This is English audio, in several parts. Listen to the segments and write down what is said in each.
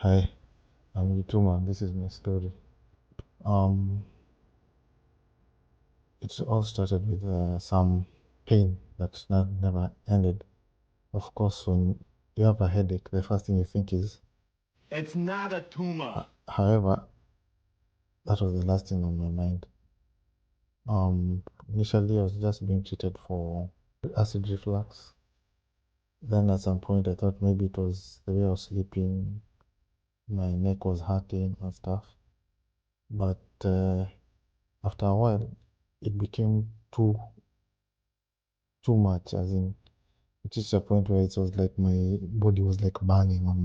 Hi, I'm Yutuma. This is my story. Um, it all started with some pain that never ended. Of course, when you have a headache, the first thing you think is, it's not a tumor. However, that was the last thing on my mind. Initially, I was just being treated for acid reflux. Then at some point, I thought maybe it was the way I was sleeping, my neck was hurting and stuff. But after a while, it became too much, as in it reached a point where it was like my body was like banging on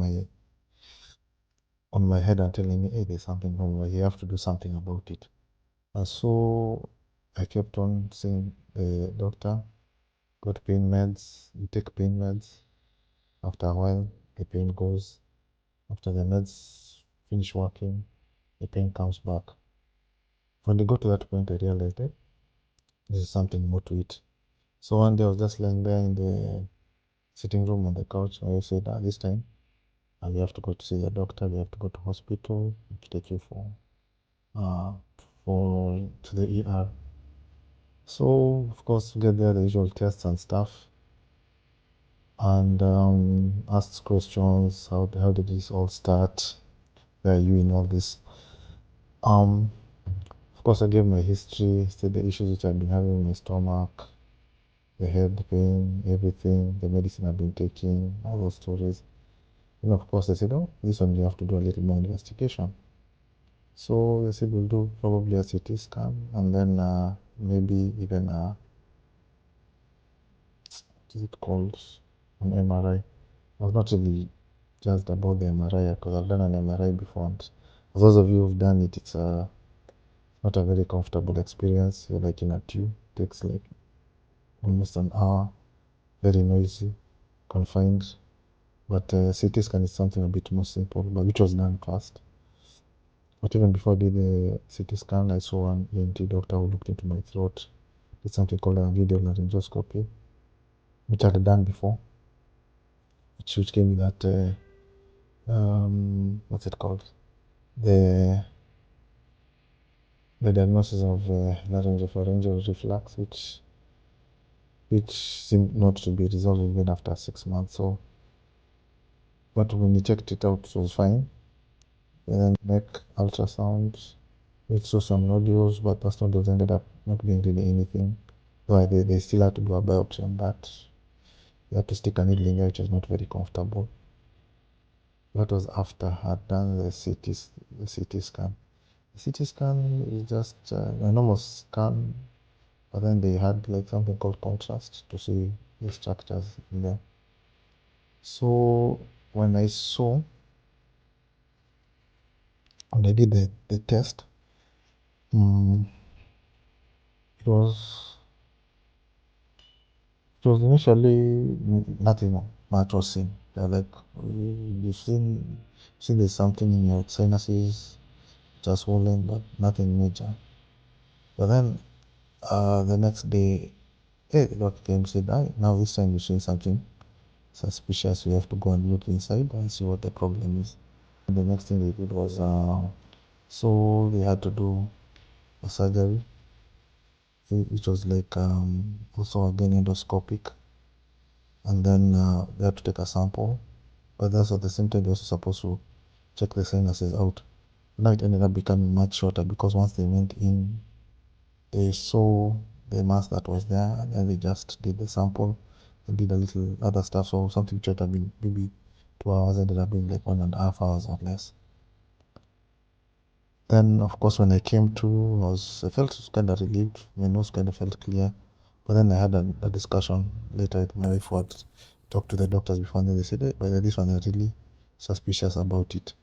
my head and telling me, hey, there's something wrong, you have to do something about it. And so I kept on seeing the doctor, got pain meds, you take pain meds. After a while, the pain goes. After the meds finish working, the pain comes back. When they got to that point, I realized that this is something more to it. So one day I was just lying there in the sitting room on the couch, and I said, this time we have to go to see the doctor, we have to go to hospital, to take you uh to the ER. So of course we get there, the usual tests and stuff, and asked questions, how did this all start? Where are you in all this? Of course I gave my history, said the issues which I've been having in my stomach, the head pain, everything, the medicine I've been taking, all those stories. And of course they said, oh, this one you have to do a little more investigation. So they said we'll do probably a CT scan and then maybe even what is it called, an MRI. I was not really just about the MRI because I've done an MRI before. And for those of you who've done it, it's not a very comfortable experience. You're like in a tube. It takes like almost an hour. Very noisy, confined. But CT scan is something a bit more simple, but which was done fast. But even before I did the CT scan, I saw an ENT doctor who looked into my throat. Did something called a video laryngoscopy, which I had done before, which gave me that, what's it called? The diagnosis of laryngopharyngeal reflux, which seemed not to be resolved even after 6 months. So, but when you checked it out, it was fine. And then neck ultrasound, it saw some nodules, but those nodules ended up not being really anything. So they still had to do a biopsy on that. They had to stick a needle in there, which was not very comfortable. That was after I had done the CT scan. The CT scan is just a normal scan, but then they had like something called contrast to see the structures in there. So when when I did the test, um, it was it was initially nothing much was seen. They're like, you've seen there's something in your sinuses, just swollen, but nothing major. But then the next day, hey, the doctor came and said, now this time you're seeing something suspicious. We have to go and look inside and see what the problem is. And the next thing they did was, so they had to do a surgery, which was like also again endoscopic. And then they had to take a sample. But that's at the same time, they're also supposed to check the sinuses out. Now it ended up becoming much shorter because once they went in, they saw the mass that was there and then they just did the sample and did a little other stuff. So something which would have been maybe 2 hours ended up being like 1.5 hours or less. Then of course when I came to, I felt kind of relieved. My nose kind of felt clear. But then I had a discussion later with my wife who had talked to the doctors before, and then they said, hey, but this one is really suspicious about it.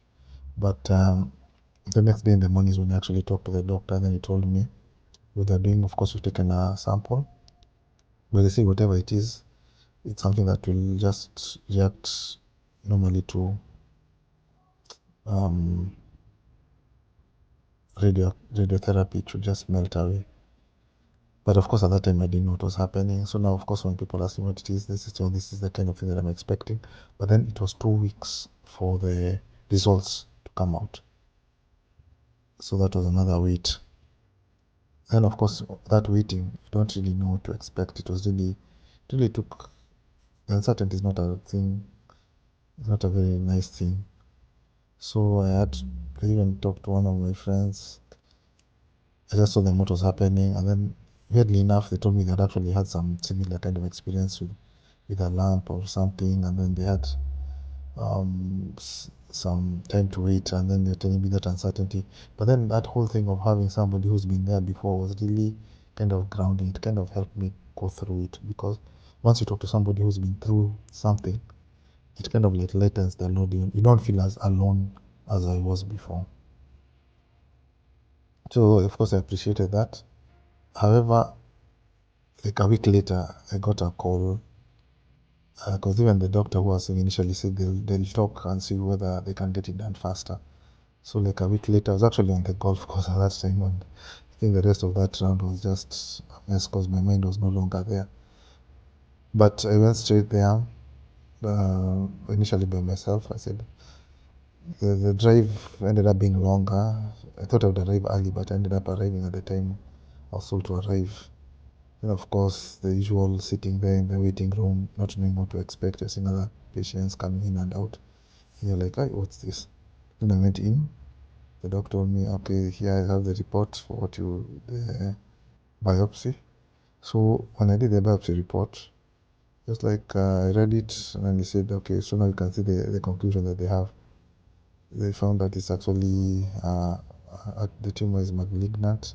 But the next day in the morning is when I actually talked to the doctor, and then he told me what they're doing. Of course, we've taken a sample, but they say whatever it is, it's something that will just react normally to um, radiotherapy. It should just melt away. But of course, at that time, I didn't know what was happening. So now, of course, when people ask me what it is, this is the kind of thing that I'm expecting. But then it was 2 weeks for the results to come out. So that was another wait. And of course, that waiting, you don't really know what to expect. It really took, uncertainty is not a thing, it's not a very nice thing. So I even talk to one of my friends. I just told them what was happening, and then weirdly enough, they told me they'd actually had some similar kind of experience with a lamp or something, and then they had some time to wait, and then they're telling me that uncertainty. But then that whole thing of having somebody who's been there before was really kind of grounding. It kind of helped me go through it, because once you talk to somebody who's been through something, it kind of like lightens the load. You don't feel as alone as I was before. So of course I appreciated that. However, like a week later, I got a call, because even the doctor who was initially said they'll talk and see whether they can get it done faster. So like a week later, I was actually on the golf course at that time, and I think the rest of that round was just a mess because my mind was no longer there. But I went straight there, initially by myself. I said the drive ended up being longer. I thought I would arrive early, but I ended up arriving at the time I was told to arrive. And of course, the usual sitting there in the waiting room, not knowing what to expect, seeing other patients coming in and out. And you're like, hey, what's this? Then I went in. The doctor told me, okay, here I have the report for the biopsy. So when I did the biopsy report, just like I read it, and then he said, okay, so now you can see the conclusion that they have. They found that it's actually, the tumor is malignant.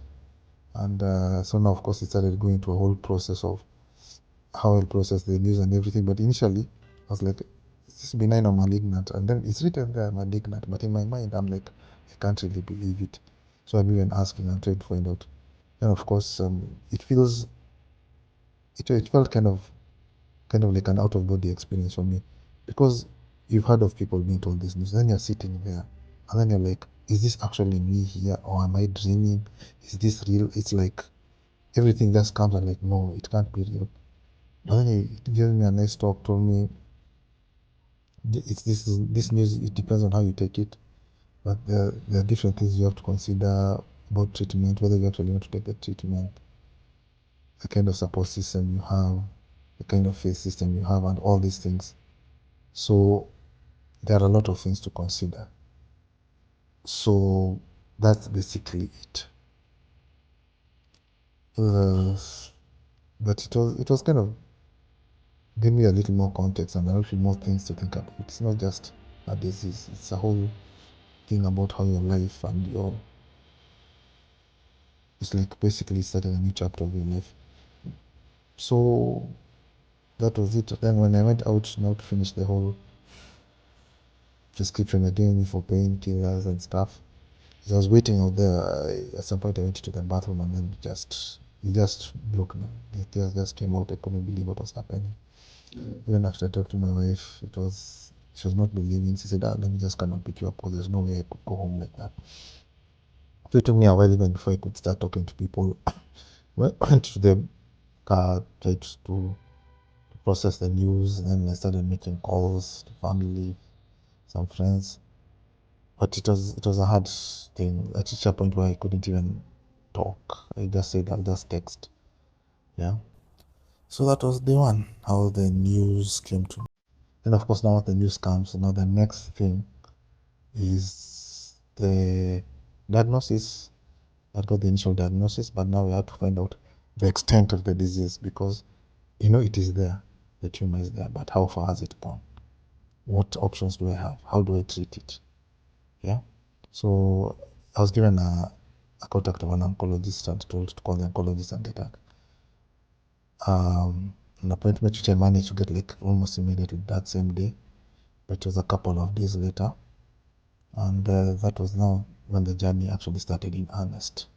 And so now, of course, it started going to a whole process of how I'll process the news and everything. But initially, I was like, is this benign or malignant? And then it's written there malignant. But in my mind, I'm like, I can't really believe it. So I'm even asking and trying to find out. And of course, it felt kind of like an out of body experience for me, because you've heard of people being told this news, then you're sitting there, and then you're like, is this actually me here, or am I dreaming? Is this real? It's like everything just comes and like, no, it can't be real. And then he gave me a nice talk, told me this news, it depends on how you take it, but there are different things you have to consider about treatment, whether you actually want to take the treatment, the kind of support system you have, the kind of faith system you have, and all these things. So there are a lot of things to consider. So that's basically it. Uh, but it was kind of give me a little more context and a little more things to think about. It's not just a disease; it's a whole thing about how your life and it's like basically starting a new chapter of your life. So that was it. Then when I went out now to finish the whole prescription they're giving me for painkillers and stuff, as I was waiting out there, at some point I went to the bathroom, and then it just broke me. The tears just came out. I couldn't believe what was happening. Even after I talked to my wife, she was not believing. She said, let me just come and pick you up, because there's no way I could go home like that. So it took me a while even before I could start talking to people. Went to the car, tried to process the news, and then I started making calls to family, some friends. But it was a hard thing. I reached a point where I couldn't even talk. I just said I'll just text. Yeah. So that was the one, how the news came to me. Then of course now the news comes, now the next thing is the diagnosis. I got the initial diagnosis, but now we have to find out the extent of the disease, because it is there. The tumor is there, but how far has it gone? What options do I have? How do I treat it? Yeah. So I was given a contact of an oncologist and told to call the oncologist and get an appointment, which I managed to get like almost immediately that same day, but it was a couple of days later. And that was now when the journey actually started in earnest.